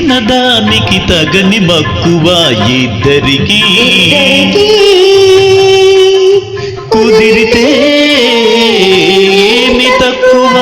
చిన్నదానికి తగని మక్కువ ఇద్దరికి కుదిరితే ఏమి తక్కువ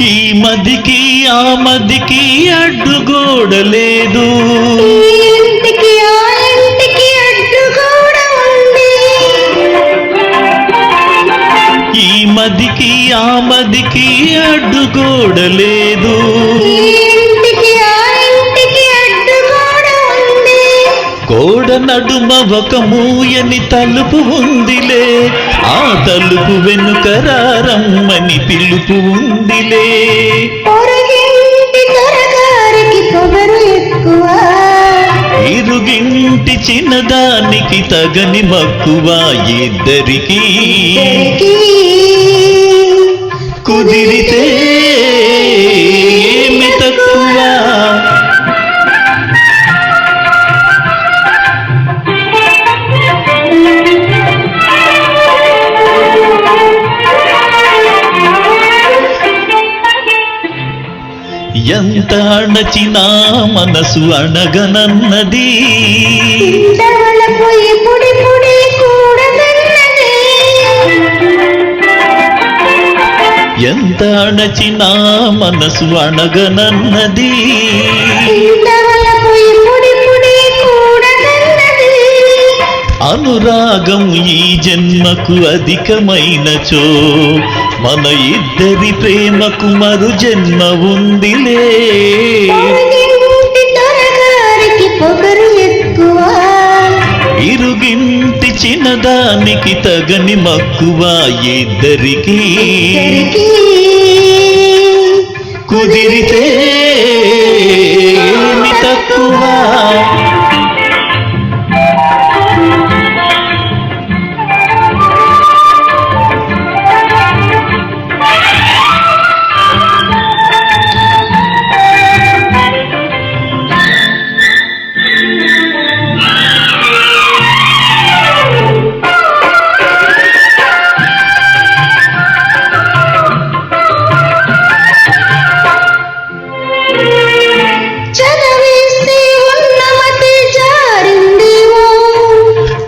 ఈ మదికి ఆ మదికి అడ్డుగోడలేదు ఈ మదికి ఆ మదికి అడ్డుగోడలేదు గోడ నడుమ ఒక మూయని తలుపు ఉందిలే ఆ తలుపు వెనుక రమ్మని పిలుపు ఉందిలే ఇరుగింటి చిన్నదానికి తగని మక్కువ ఇద్దరికి కుదిరితే ఏమి తక్కువ ఎంత అణచినా మనసు అణగనన్నది ఎంత అణచినా మనసు అణగనన్నది అనురాగం ఈ జన్మకు అధికమైనచో మన ఇద్దరి ప్రేమకు మరు జన్మ ఉందిలే ఇరుగింటి చిన్నదానికి తగని మక్కువ ఇద్దరికి కుదిరితే ఏమి తక్కువ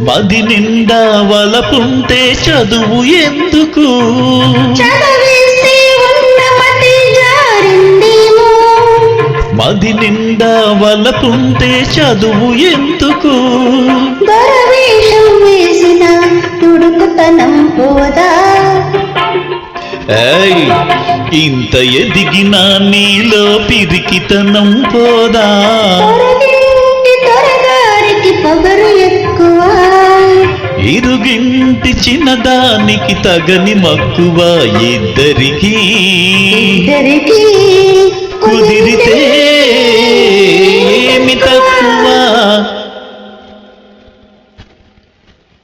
మది నిండా వలపుంటే చదువు ఎందుకు మది నిండా వలపుంటే చదువు ఎందుకు ఇంత ఎదిగినా నీలో పిరికితనం పోదా ఇరుగింటి చిన్నదానికి తగని మక్కువ ఇద్దరికి